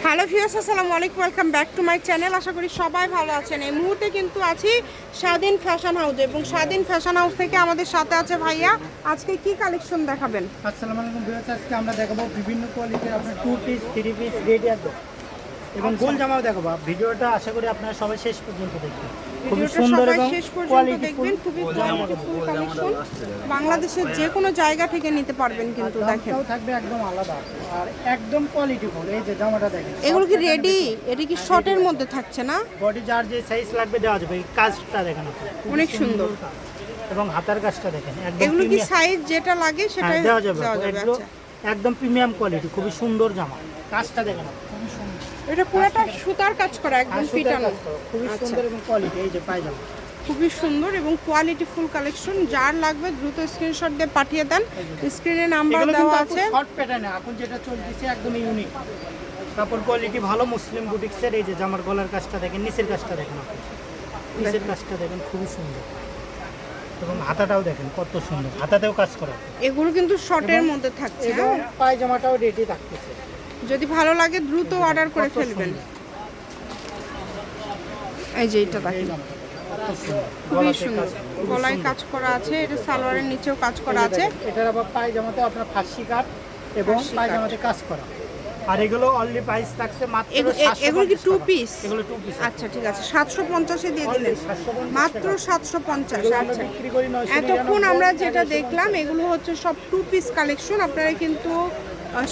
Hello viewers, আসসালামু আলাইকুম, welcome back to my channel. আশা করি সবাই ভালো আছেন। এই মুহূর্তে কিন্তু আছি স্বাধীন ফ্যাশন হাউসে এবং স্বাধীন ফ্যাশন হাউস থেকে আমাদের সাথে আছে ভাইয়া। আজকে কি কালেকশন দেখাবেন? আসসালামু আলাইকুম ভিউয়ার্স, আজকে আমরা দেখাবো বিভিন্ন কোয়ালিটির আপনার 2 পিস 3 পিস রেডি একদম এবং গোল জামাও দেখাবো। ভিডিওটা আশা করি আপনারা সবাই শেষ পর্যন্ত দেখবেন। খুব সুন্দর এবং শেষ পর্যন্ত দেখবেন। খুবই কোয়ালিটিফুল কালেকশন, বাংলাদেশের যে কোনো জায়গা থেকে নিতে পারবেন। কিন্তু দেখেন দামটাও থাকবে একদম আলাদা আর একদম কোয়ালিটিফুল। এই যে জামাটা দেখেন, এগুলো কি রেডি? এটা কি শর্টের মধ্যে থাকছে না? বডি যার যে সাইজ লাগবে দেওয়া যাবে। এই কাজটা দেখেন আপনি, অনেক সুন্দর। এবং হাতার কাজটা দেখেন একদম এগুলো কি সাইজ যেটা লাগে সেটা দেওয়া যাবে। আচ্ছা, একদম প্রিমিয়াম কোয়ালিটি, খুবই সুন্দর জামা। কাজটা দেখেন খুবই সুন্দর, এটা পুরোটা সুতার কাজ করা, একদম ফিটানো, খুবই সুন্দর এবং কোয়ালিটি। এই যে পায়জামা খুবই সুন্দর এবং কোয়ালিটিফুল কালেকশন। যার লাগবে দ্রুত স্ক্রিনশট দিয়ে পাঠিয়ে দেন। স্ক্রিনে নাম্বার দেওয়া আছে। শর্ট প্যাটার্নে এখন যেটা চলতেছে একদম ইউনিক কাপড়, কোয়ালিটি ভালো। মুসলিম বুটিক্সের এই যে জামার গলার কাজটা দেখেন, নিচের কাজটা দেখেন আপনি, নিচের কাজটা দেখেন খুবই সুন্দর এবং হাতাটাও দেখেন কত সুন্দর, হাতাতেও কাজ করা। এগুলো কিন্তু শর্টের মধ্যে থাকছে এবং পায়জামাটাও রেডি থাকতেছে। যদি ভালো লাগে দ্রুত অর্ডার করে ফেলবেন। এই যে এটা দেখেন, খুবই সুন্দর, গলায় কাজ করা আছে। এটা সালোয়ারের নিচেও কাজ করা আছে। এটার আবার পায়জামাতে আপনার ফাঁসি কাট এবং পায়জামাতে কাজ করা। আর এগুলো অনলি প্রাইস থাকছে মাত্র 750 এগুলো কি 2 পিস? এগুলো 2 পিস। আচ্ছা ঠিক আছে, 750 এ দিয়ে দিলেন, মাত্র 750। আচ্ছা, বিক্রি করি 999। এতক্ষণ আমরা যেটা দেখলাম এগুলো হচ্ছে সব 2 পিস কালেকশন। আপনারা কিন্তু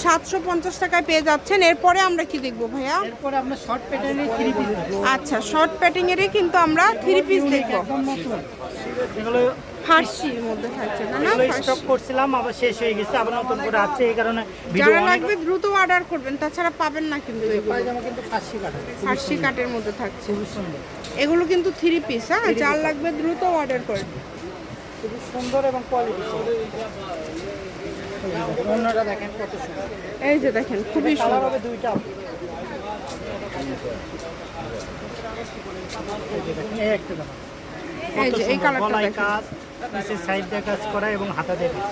750 টাকায় পেয়ে যাচ্ছেন। এরপরে আমরা কি দেখবো ভাইয়া? এরপরে আমরা শর্ট প্যাটার্নের 3 পিস। আচ্ছা, শর্ট প্যাটিং এরই কিন্তু আমরা 3 পিস দেখবো। এগুলো ফার্সির মধ্যে থাকছে না? এগুলো স্টক করছিলাম, আবার শেষ হয়ে গেছে, আবার নতুন করে আছে। এই কারণে যারা লাগবে দ্রুত অর্ডার করবেন, তাছাড়া পাবেন না। কিন্তু পায়জামা কিন্তু ফার্সি কাটের মধ্যে থাকছে। খুব সুন্দর, এগুলো কিন্তু 3 পিস। হ্যাঁ, যার লাগবে দ্রুত অর্ডার করবেন। খুব সুন্দর এবং কোয়ালিটি। অন্যরা দেখেন কত সুন্দর। এই যে দেখেন, খুবই সুন্দর। হবে দুইটা। এই একটা জামা, এই যে এই কালারটা দেখেন, কাজ নিচের সাইড দিয়ে কাজ করা এবং হাতা দিয়ে কাজ,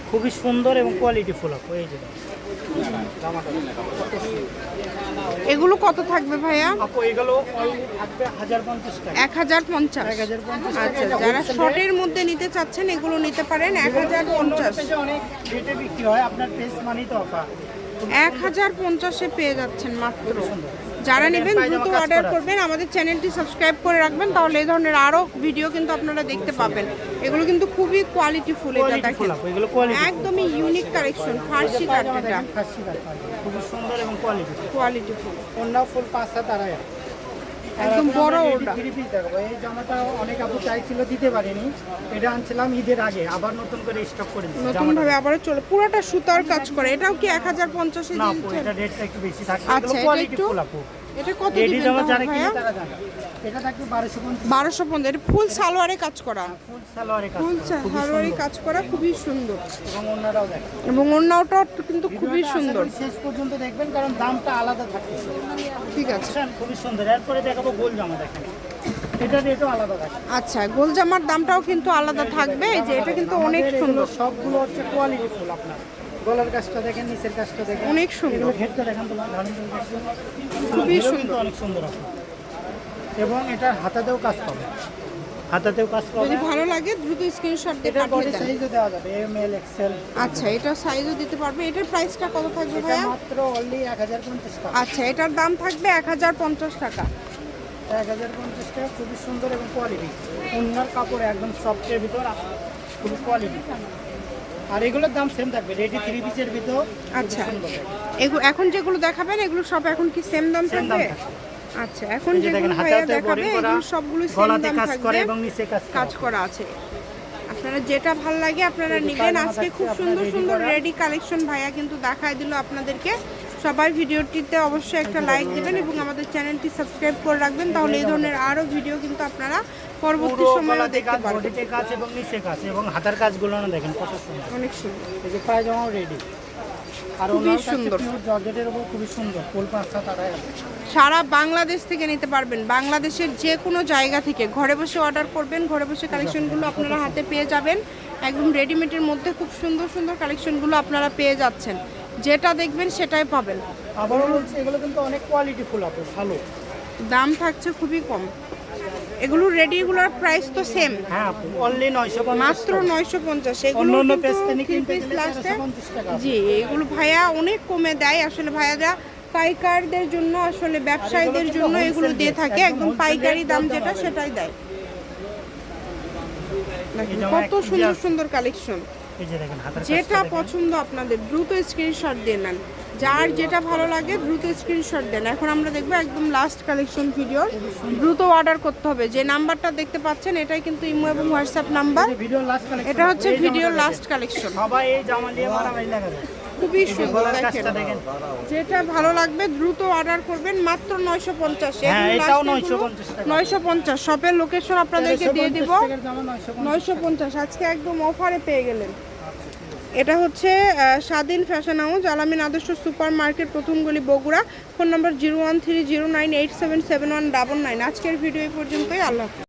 খুবই সুন্দর এবং কোয়ালিটি ফুল। আপু এই যে জামাটা কত সুন্দর। এগুলো কত থাকবে ভাইয়া? আপু এগুলো থাকবে 1050 টাকা। 1050। 1050 আচ্ছা, যারা শর্টের মধ্যে নিতে চাচ্ছেন এগুলো নিতে পারেন। 1050 অনেক রেটে বিক্রি হয়, আপনার পেজ মানি তো অফার। 1050 পেয়ে যাচ্ছেন মাত্র। যারা নেবেন দ্রুত অর্ডার করবেন। আমাদের চ্যানেলটি সাবস্ক্রাইব করে রাখবেন, তাহলে এই ধরনের আরো ভিডিও কিন্তু আপনারা দেখতে পাবেন। এগুলো কিন্তু খুবই কোয়ালিটিফুল। এটা দেখেন একদমই ইউনিক কালেকশন, ফার্সি কাট। এটা খুব সুন্দর এবং কোয়ালিটিফুল। অন্য ফুল 5-7 আড়াই একদম বড় ওটা। 3 পিস দেখাবো। এই জামাটা অনেক আপু চাইছিল, দিতে পারিনি। এটা আনছিলাম ঈদের আগে, আবার নতুন করে স্টক করে দিয়েছি। নতুন ভাবে আবারও চলে, পুরোটা সুতার কাজ করে। এটাও কি 1050 এ না আপু, দিচ্ছেন? এটা রেটটা একটু বেশি থাকে। আচ্ছা, এগুলো কোয়ালিটি ফুল আপু। এটা কত রেডি দিবেন জামা যারা ভাইয়া? কিনে তারা জানে। এটা থাকবে 1250। 1250। এটা ফুল সালোয়ারে কাজ করা, ফুল সালোয়ারে কাজ ফুল করা, খুবই সালোয়ারে সুন্দর। কাজ করা, খুবই সুন্দর। এবং অন্যরাও দেখেন, এবং অন্যটাও কিন্তু খুবই ভিডিওটা আশা সুন্দর। করি শেষ পর্যন্ত দেখবেন, কারণ দামটা আলাদা থাকতেছে। ঠিক আছে, খুবই সুন্দর। এরপরে দেখাবো গোল জামা। দেখেন এটা রেটও আলাদা থাকে। আচ্ছা, গোল জামার দামটাও কিন্তু আলাদা থাকবে। এই যে এটা কিন্তু অনেক আমাদের সুন্দর, এগুলো সবগুলো হচ্ছে কোয়ালিটি ফুল। আপনার গলার কাজটা দেখেন, নিচের কাজটা দেখেন, অনেক সুন্দর। এগুলো ঘেরটা দেখেন, তোমার ধারণ করে দেখেন, খুবই এগুলো সুন্দর, কিন্তু অনেক সুন্দর আপনার। এবং এটা হাতাতেও কাজ পাবে, হাতাতেও কাজ পাবে। যদি ভালো লাগে দ্রুত স্ক্রিনশট দিয়ে এটা বডি পাঠিয়ে দেন। সাইজও দেওয়া যাবে, এম এল এক্সেল। আচ্ছা, এটা সাইজও দিতে পারবে। এটার প্রাইসটা কত থাকবে এটা ভাইয়া? মাত্র অনলি 1050 টাকা। আচ্ছা, এটার দাম থাকবে 1050 টাকা। 1050 টাকা, খুবই সুন্দর এবং কোয়ালিটি। অন্যার কাপড় একদম সফটের ভিতর, খুবই কোয়ালিটি। আর এগুলোর দাম সেম থাকবে, রেডি 3 পিসের ভিতর। আচ্ছা, এখন যেগুলো দেখাবেন এগুলো সব এখন কি সেম দাম থাকবে? আচ্ছা, এখন যেগুলো ভাইয়া দেখাবে এগুলো সবগুলো সেম দাম থাকবে এবং নিচে কাজ করা আছে। আপনারা যেটা ভালো লাগে আপনারা নেবেন। আজকে খুব সুন্দর সুন্দর রেডি কালেকশন ভাইয়া কিন্তু দেখায় দিল আপনাদেরকে। সবাই ভিডিওটিতে অবশ্যই একটা লাইক দিবেন এবং আমাদের চ্যানেলটি সাবস্ক্রাইব করে রাখবেন, তাহলে এই ধরনের আরো ভিডিও কিন্তু আপনারা পরবর্তী সময়ে দেখতে পারবেন। বডিতে কাজ এবং নিচে কাজ এবং হাতার কাজগুলো না দেখেন কত সুন্দর, অনেক সুন্দর। এই যে পায়জামাও রেডি। আর খুবই ওনার সুন্দর, পিওর জর্জেটের উপর খুবই সুন্দর। ফুল 5-7 আড়াই সারা বাংলাদেশ থেকে নিতে পারবেন। বাংলাদেশের যে কোনো জায়গা থেকে ঘরে বসে অর্ডার করবেন, ঘরে বসে কালেকশনগুলো আপনারা হাতে পেয়ে যাবেন। একদম রেডিমেডের মধ্যে খুব সুন্দর সুন্দর কালেকশনগুলো আপনারা পেয়ে যাচ্ছেন। যেটা দেখবেন সেটাই পাবেন। আবারও বলছি এগুলো কিন্তু অনেক কোয়ালিটি ফুল আপু, ভালো। দাম থাকছে খুবই কম। এগুলো রেডিগুলার প্রাইস তো সেম, হ্যাঁ আপু, অনলি 950, মাত্র 950। এগুলো অন্য কিন্তু পেজ থেকে 3 কিনতে পিস গেলে লাস্টে 450 টাকা। জি, এগুলো ভাইয়া অনেক কমে দেয় আসলে। ভাইয়ারা পাইকারদের জন্য আসলে ব্যবসায়ীদের জন্য এগুলো দিয়ে থাকে, একদম পাইকারি দাম যেটা সেটাই দেয়। দেখেন কত সুন্দর সুন্দর কালেকশন। এই যে দেখেন হাতের যেটা কাজটা দেখেন। পছন্দ আপনাদের দ্রুত স্ক্রিনশট দিয়ে নেন, যার যেটা ভালো লাগে দ্রুত স্ক্রিনশট দেন। এখন আমরা দেখবো একদম লাস্ট কালেকশন ভিডিও, দ্রুত অর্ডার করতে হবে। যে নাম্বারটা দেখতে পাচ্ছেন এটাই কিন্তু ইমো এবং WhatsApp number. Video last collection, এটা হচ্ছে ভিডিও লাস্ট কালেকশন। সবাই এই জামা নিয়ে মারামারি লাগা যায়। খুবই এই যে সুন্দর, গলার দেখেন কাজটা দেখেন। যেটা ভালো লাগবে দ্রুত অর্ডার করবেন, মাত্র 950। হ্যাঁ, এটাও 950 টাকা। 950। শপের লোকেশন আপনাদেরকে দিয়ে দিব 1350 টাকার জামা 950। 950। আজকে একদম অফারে পেয়ে গেলেন। এটা হচ্ছে স্বাধীন ফ্যাশন হাউস, আলামিন আদর্শ সুপার মার্কেট, প্রথম গলি, বগুড়া। ফোন নম্বর 01309877199। আজকের ভিডিও এই পর্যন্তই। আল্লাহ হাফেজ।